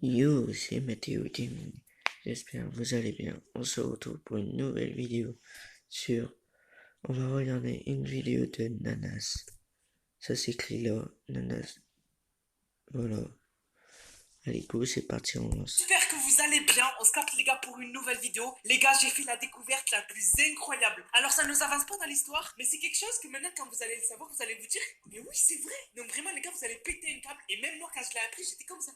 Yo, c'est Mathéo Tim. J'espère que vous allez bien. On se retrouve pour une nouvelle vidéo sur... On va regarder une vidéo de Nanas. Ça s'écrit là, Nanas. Voilà. Allez, go, c'est parti, on lance. J'espère que vous allez bien, on se capte les gars pour une nouvelle vidéo. Les gars, j'ai fait la découverte la plus incroyable. Alors ça nous avance pas dans l'histoire, mais c'est quelque chose que maintenant quand vous allez le savoir, vous allez vous dire, mais oui c'est vrai. Donc vraiment les gars, vous allez péter un câble. Et même moi quand je l'ai appris, j'étais comme ça.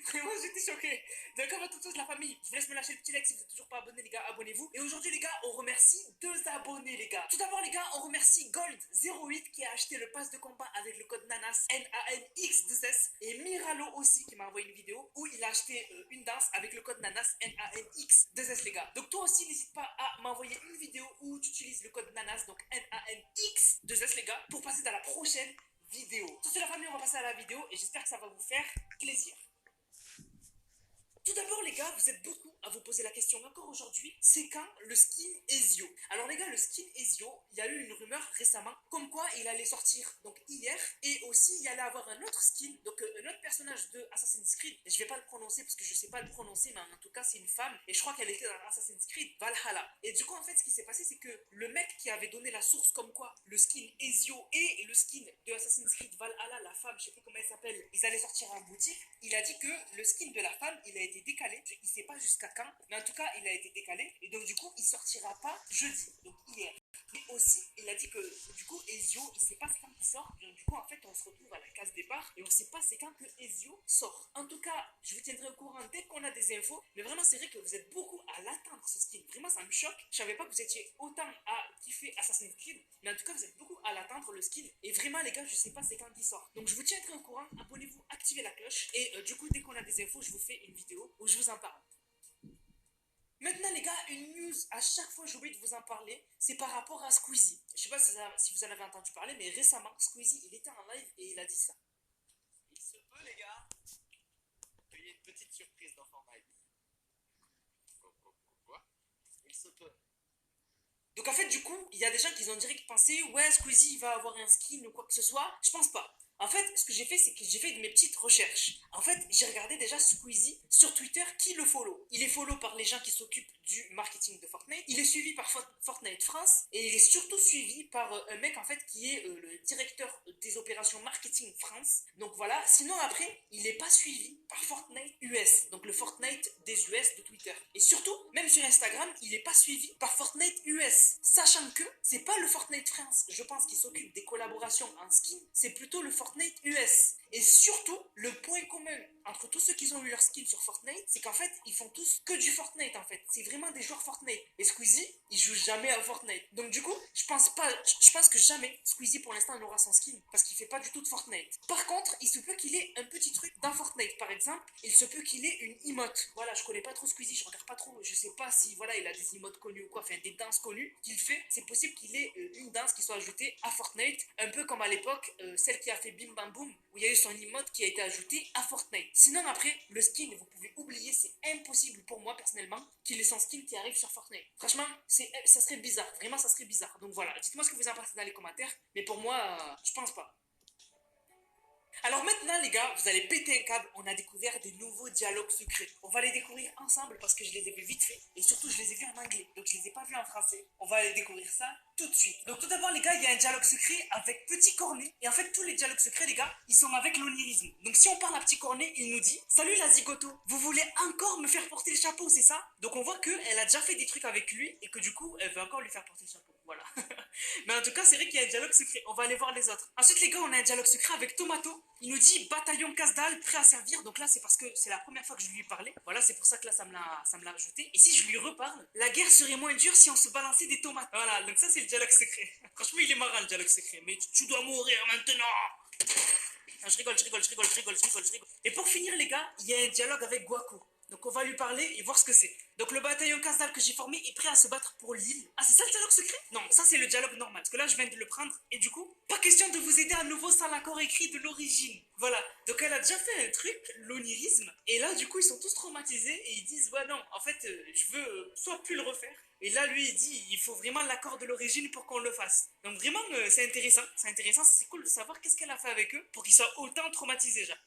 Vraiment j'étais choquée. Donc avant toute chose la famille, je vous laisse me lâcher le petit like si vous êtes toujours pas abonné les gars, abonnez-vous. Et aujourd'hui les gars, on remercie 2 abonnés les gars. Tout d'abord les gars, on remercie Gold08 qui a acheté le pass de combat avec le code NANAS, NANX2S. Et Miralo aussi qui m'a envoyé une vidéo où il a acheté une danse avec le code NANAS, NANX2S les gars. Donc toi aussi n'hésite pas à m'envoyer une vidéo où tu utilises le code NANAS, donc NANX2S les gars, pour passer dans la prochaine vidéo. Sur ce la famille, on va passer à la vidéo et j'espère que ça va vous faire plaisir. Tout d'abord les gars, vous êtes beaucoup à vous poser la question encore aujourd'hui, c'est quand le skin Ezio. Alors les gars, le skin Ezio, il y a eu une rumeur récemment comme quoi il allait sortir donc hier et aussi il allait avoir un autre skin, donc un autre personnage de Assassin's Creed. Et je vais pas le prononcer parce que je sais pas le prononcer, mais en tout cas c'est une femme et je crois qu'elle était dans Assassin's Creed Valhalla. Et du coup en fait ce qui s'est passé c'est que le mec qui avait donné la source comme quoi le skin Ezio et le skin de Assassin's Creed Valhalla, la femme, je sais plus comment elle s'appelle, ils allaient sortir en boutique, il a dit que le skin de la femme il a été décalé, il ne sait pas jusqu'à quand, mais en tout cas il a été décalé et donc du coup il sortira pas jeudi, donc hier. Mais aussi, il a dit que du coup, Ezio, il sait pas c'est quand il sort. Donc, du coup, en fait, on se retrouve à la case départ et on sait pas c'est quand que Ezio sort. En tout cas, je vous tiendrai au courant dès qu'on a des infos. Mais vraiment, c'est vrai que vous êtes beaucoup à l'attendre ce skin. Vraiment, ça me choque. Je savais pas que vous étiez autant à kiffer Assassin's Creed. Mais en tout cas, vous êtes beaucoup à l'attendre le skin. Et vraiment, les gars, je sais pas c'est quand il sort. Donc, je vous tiendrai au courant. Abonnez-vous, activez la cloche. Et du coup, dès qu'on a des infos, je vous fais une vidéo où je vous en parle. Maintenant, les gars, une news, à chaque fois j'oublie de vous en parler, c'est par rapport à Squeezie. Je sais pas si vous en avez entendu parler, mais récemment, Squeezie, il était en live et il a dit ça. Il se peut, les gars, qu'il y ait une petite surprise dans Fortnite. Quoi? Il se peut. Donc en fait, du coup, il y a des gens qui ont direct pensé, ouais, Squeezie va avoir un skin ou quoi que ce soit. Je pense pas. En fait, ce que j'ai fait, c'est que j'ai fait de mes petites recherches. En fait, j'ai regardé déjà Squeezie sur Twitter qui le follow. Il est follow par les gens qui s'occupent du marketing de Fortnite. Il est suivi par Fortnite France et il est surtout suivi par un mec en fait qui est le directeur des opérations marketing France. Donc voilà. Sinon après, il n'est pas suivi par Fortnite US, donc le Fortnite des US de Twitter. Et surtout, même sur Instagram, il n'est pas suivi par Fortnite US, sachant que c'est pas le Fortnite France, je pense, qui s'occupe des collaborations en skin, c'est plutôt le Fortnite US. Et surtout, le point commun entre tous ceux qui ont eu leur skin sur Fortnite, c'est qu'en fait, ils font tous que du Fortnite en fait. C'est vraiment des joueurs Fortnite. Et Squeezie, il joue jamais à Fortnite. Donc du coup, je pense que jamais Squeezie pour l'instant n'aura son skin parce qu'il fait pas du tout de Fortnite. Par contre, il se peut qu'il ait un petit truc dans Fortnite par exemple. Il se peut qu'il ait une emote. Voilà, je connais pas trop Squeezie, je regarde pas trop. Je sais pas si voilà, il a des emotes connues ou quoi, enfin des danses connues qu'il fait. C'est possible qu'il ait une danse qui soit ajoutée à Fortnite, un peu comme à l'époque celle qui a fait Bim Bam Boom où il y a eu son emote qui a été ajouté à Fortnite. Sinon après, le skin, vous pouvez oublier, c'est impossible pour moi personnellement qu'il ait son skin qui arrive sur Fortnite. Franchement, ça serait bizarre, vraiment ça serait bizarre. Donc voilà, dites-moi ce que vous en pensez dans les commentaires, mais pour moi, je pense pas. Alors maintenant, les gars, vous allez péter un câble. On a découvert des nouveaux dialogues secrets. On va les découvrir ensemble parce que je les ai vus vite fait. Et surtout, je les ai vus en anglais. Donc, je les ai pas vus en français. On va aller découvrir ça tout de suite. Donc, tout d'abord, les gars, il y a un dialogue secret avec Petit Cornet. Et en fait, tous les dialogues secrets, les gars, ils sont avec l'onirisme. Donc, si on parle à Petit Cornet, il nous dit: Salut la zigoto, vous voulez encore me faire porter le chapeau, c'est ça? Donc, on voit qu'elle a déjà fait des trucs avec lui et que du coup, elle veut encore lui faire porter le chapeau. Voilà. Mais en tout cas, c'est vrai qu'il y a un dialogue secret. On va aller voir les autres. Ensuite, les gars, on a un dialogue secret avec Tomato. Il nous dit bataillon Casdal, prêt à servir. Donc là, c'est parce que c'est la première fois que je lui ai parlé. Voilà, c'est pour ça que là, ça me l'a ajouté. Et si je lui reparle, la guerre serait moins dure si on se balançait des tomates. Voilà, donc ça, c'est le dialogue secret. Franchement, il est marrant le dialogue secret. Mais tu dois mourir maintenant. Non, je rigole, je rigole, je rigole, je rigole, je rigole, je rigole. Et pour finir, les gars, il y a un dialogue avec Guaco. Donc on va lui parler et voir ce que c'est. Donc le bataillon Casdal que j'ai formé est prêt à se battre pour l'île. Ah, c'est ça le dialogue secret? Non, ça c'est le dialogue normal. Parce que là, je viens de le prendre. Et du coup, pas question de vous aider à nouveau sans l'accord écrit de l'origine. Voilà. Donc elle a déjà fait un truc, l'onirisme. Et là, du coup, ils sont tous traumatisés et ils disent: ouais, non, en fait, je veux soit plus le refaire. Et là, lui, il dit: il faut vraiment l'accord de l'origine pour qu'on le fasse. Donc vraiment, c'est intéressant. C'est intéressant, c'est cool de savoir qu'est-ce qu'elle a fait avec eux pour qu'ils soient autant traumatisés déjà.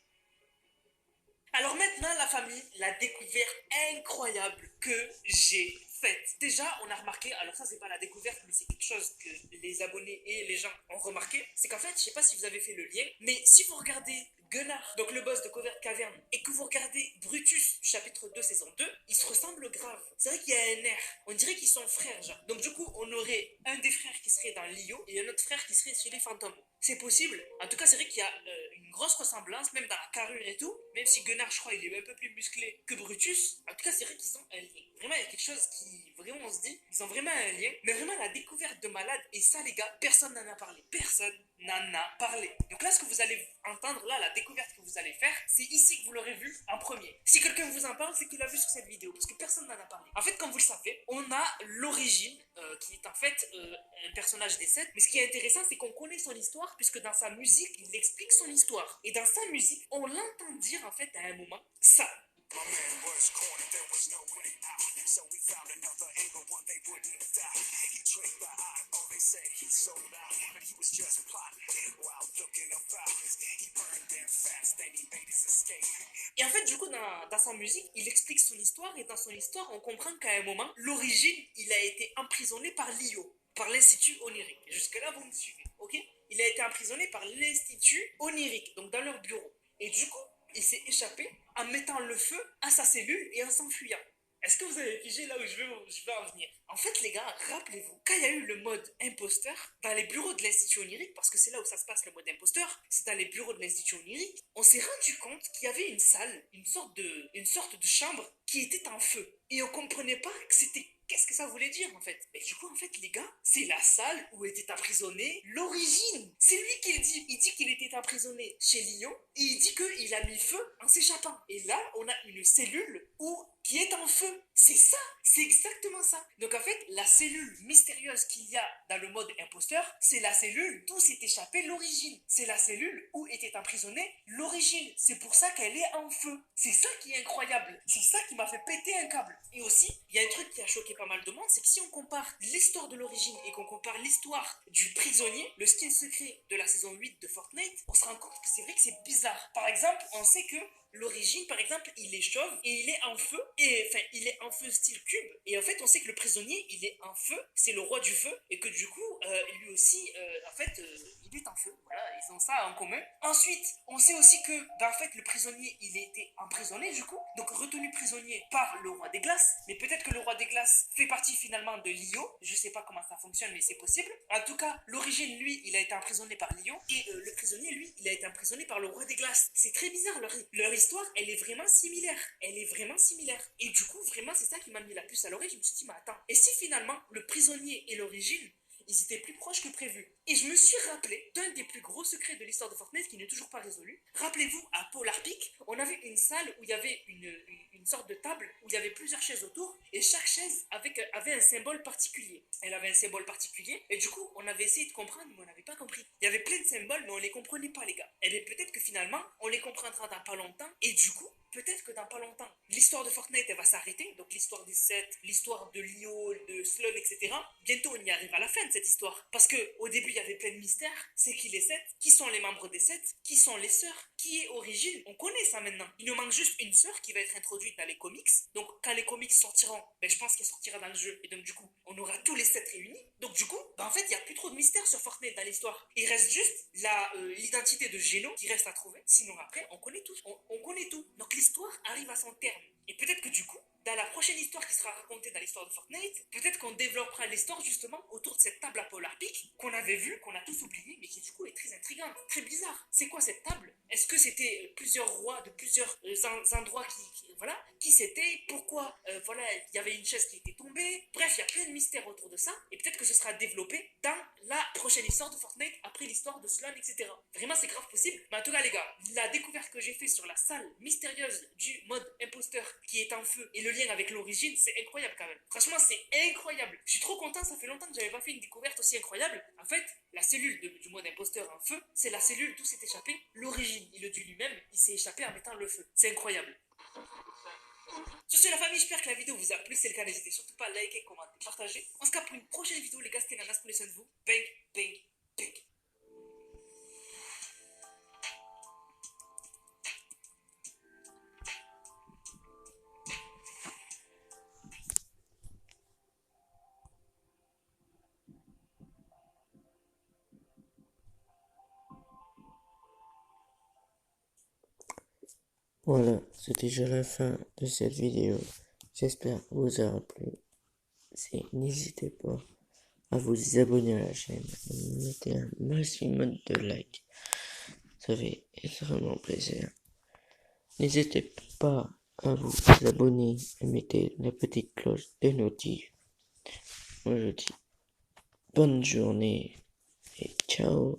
Alors maintenant, la famille, la découverte incroyable que j'ai faite. Déjà, on a remarqué, alors ça c'est pas la découverte, mais c'est quelque chose que les abonnés et les gens ont remarqué, c'est qu'en fait, je sais pas si vous avez fait le lien, mais si vous regardez Gunnar, donc le boss de Covert Cavern, et que vous regardez Brutus, chapitre 2, saison 2, ils se ressemblent grave. C'est vrai qu'il y a un air, on dirait qu'ils sont frères, genre. Donc du coup, on aurait un des frères qui serait dans Lio, et un autre frère qui serait chez les fantômes. C'est possible. En tout cas, c'est vrai qu'il y a une grosse ressemblance, même dans la carrure et tout. Même si Gunnar, je crois, il est un peu plus musclé que Brutus. En tout cas, c'est vrai qu'ils ont un lien. Vraiment, il y a quelque chose qui, vraiment, on se dit, ils ont vraiment un lien. Mais vraiment, la découverte de malade, et ça, les gars, personne n'en a parlé. Personne n'en a parlé. Donc là, ce que vous allez entendre, là, la découverte que vous allez faire, c'est ici que vous l'aurez vu en premier. Si quelqu'un vous en parle, c'est qu'il l'a vu sur cette vidéo, parce que personne n'en a parlé. En fait, comme vous le savez, on a l'origine, qui est en fait un personnage des 7. Mais ce qui est intéressant, c'est qu'on connaît son histoire, puisque dans sa musique, il explique son histoire. Et dans sa musique, on l'entend dire, en fait, à un moment, ça. My man was cornered, there was no way out. So we found another angle, one they wouldn't doubt. He tricked the eye, oh they say he sold out, but he was just plotting while looking about. He burned them fast, then he made his escape. Et en fait, du coup, dans sa musique, il explique son histoire, et dans son histoire, on comprend qu'à un moment, l'origine, il a été emprisonné par l'IO, par l'Institut Onirique. Jusque-là, vous me suivez, ok? Il a été emprisonné par l'Institut Onirique, donc dans leur bureau. Et du coup, il s'est échappé en mettant le feu à sa cellule et en s'enfuyant. Est-ce que vous avez figé là où je vais en venir? En fait, les gars, rappelez-vous, quand il y a eu le mode imposteur, dans les bureaux de l'Institut Onirique, parce que c'est là où ça se passe le mode imposteur, c'est dans les bureaux de l'Institut Onirique, on s'est rendu compte qu'il y avait une salle, une sorte de chambre qui était en feu. Et on comprenait pas que c'était qu'est-ce que ça voulait dire en fait. Et du coup, en fait, les gars, c'est la salle où était emprisonné l'origine. C'est lui qui le dit. Il dit qu'il était emprisonné chez Lyon et il dit qu'il a mis feu en s'échappant. Et là, on a une cellule qui est en feu. C'est ça. C'est exactement ça. Donc en fait, la cellule mystérieuse qu'il y a dans le mode imposteur, c'est la cellule d'où s'est échappée l'origine. C'est la cellule où était emprisonnée l'origine. C'est pour ça qu'elle est en feu. C'est ça qui est incroyable. C'est ça qui m'a fait péter un câble. Et aussi, il y a un truc qui a choqué pas mal de monde, c'est que si on compare l'histoire de l'origine et qu'on compare l'histoire du prisonnier, le skin secret de la saison 8 de Fortnite, on se rend compte que c'est vrai que c'est bizarre. Par exemple, on sait que l'origine, par exemple, il est chauve et il est en feu, et enfin, il est en feu style cube. Et en fait, on sait que le prisonnier, il est en feu, c'est le roi du feu, et que du coup, lui aussi, en fait, il est en feu. Voilà, ils ont ça en commun. Ensuite, on sait aussi que, en fait, le prisonnier, il a été emprisonné, du coup, donc retenu prisonnier par le roi des glaces. Mais peut-être que le roi des glaces fait partie finalement de Lio. Je sais pas comment ça fonctionne, mais c'est possible. En tout cas, l'origine, lui, il a été emprisonné par Lio, et le prisonnier, lui, il a été emprisonné par le roi des glaces. C'est très bizarre, leur histoire, elle est vraiment similaire. Elle est vraiment similaire. Et du coup, vraiment, c'est ça qui m'a mis la puce à l'oreille. Je me suis dit, mais attends, et si finalement, le prisonnier et l'origine, ils étaient plus proches que prévu. Et je me suis rappelé d'un des plus gros secrets de l'histoire de Fortnite qui n'est toujours pas résolu. Rappelez-vous, à Polar Peak, on avait une salle où il y avait une sorte de table où il y avait plusieurs chaises autour et chaque chaise avait un symbole particulier. Elle avait un symbole particulier et du coup, on avait essayé de comprendre, mais on n'avait pas compris. Il y avait plein de symboles, mais on les comprenait pas, les gars. Et bien peut-être que finalement, on les comprendra dans pas longtemps et du coup, peut-être que dans pas longtemps, l'histoire de Fortnite, elle va s'arrêter. Donc l'histoire des 7, l'histoire de Lio, de Slum, etc. Bientôt, on y arrive à la fin de cette histoire. Parce que au début, il y avait plein de mystères. C'est qui les 7? Qui sont les membres des 7? Qui sont les sœurs? Qui est Origine? On connaît ça maintenant. Il nous manque juste une sœur qui va être introduite dans les comics. Donc quand les comics sortiront, ben, je pense qu'elle sortira dans le jeu. Et donc du coup, on aura tous les 7 réunis. Donc du coup, ben, en fait, il n'y a plus trop de mystères sur Fortnite dans l'histoire. Il reste juste l'identité de Geno qui reste à trouver. Sinon après, on connaît tout. On connaît tout. Donc l'histoire arrive à son terme. Et peut-être que du coup, dans la prochaine histoire qui sera racontée dans l'histoire de Fortnite, peut-être qu'on développera l'histoire justement autour de cette table à Polar Peak qu'on avait vue, qu'on a tous oublié, mais qui du coup est très intrigante, très bizarre. C'est quoi cette table? Est-ce que c'était plusieurs rois de plusieurs endroits qui c'était? Pourquoi voilà, il y avait une chaise qui était tombée? Bref, il y a plein de mystères autour de ça, et peut-être que ce sera développé dans la prochaine histoire de Fortnite après l'histoire de Slum, etc. Vraiment, c'est grave possible. Mais en tout cas, les gars, la découverte que j'ai faite sur la salle mystérieuse du mode imposteur qui est en feu et le lien avec l'origine, c'est incroyable quand même. Franchement, c'est incroyable. Je suis trop content, ça fait longtemps que j'avais pas fait une découverte aussi incroyable. En fait, la cellule du mode imposteur en feu, c'est la cellule d'où s'est échappé l'origine. Il le dit lui-même, il s'est échappé en mettant le feu. C'est incroyable. Sur ce, la famille, j'espère que la vidéo vous a plu. Si c'est le cas, n'hésitez surtout pas à liker, commenter, partager. On se capte pour une prochaine vidéo, les gars. C'était Nanas, prenez soin de vous. Bang, bang, bang. Voilà, c'est déjà la fin de cette vidéo. J'espère que vous aura plu. N'hésitez pas à vous abonner à la chaîne. Mettez un maximum de likes. Ça fait extrêmement plaisir. N'hésitez pas à vous abonner et mettez la petite cloche des notifs. Moi je dis bonne journée et ciao.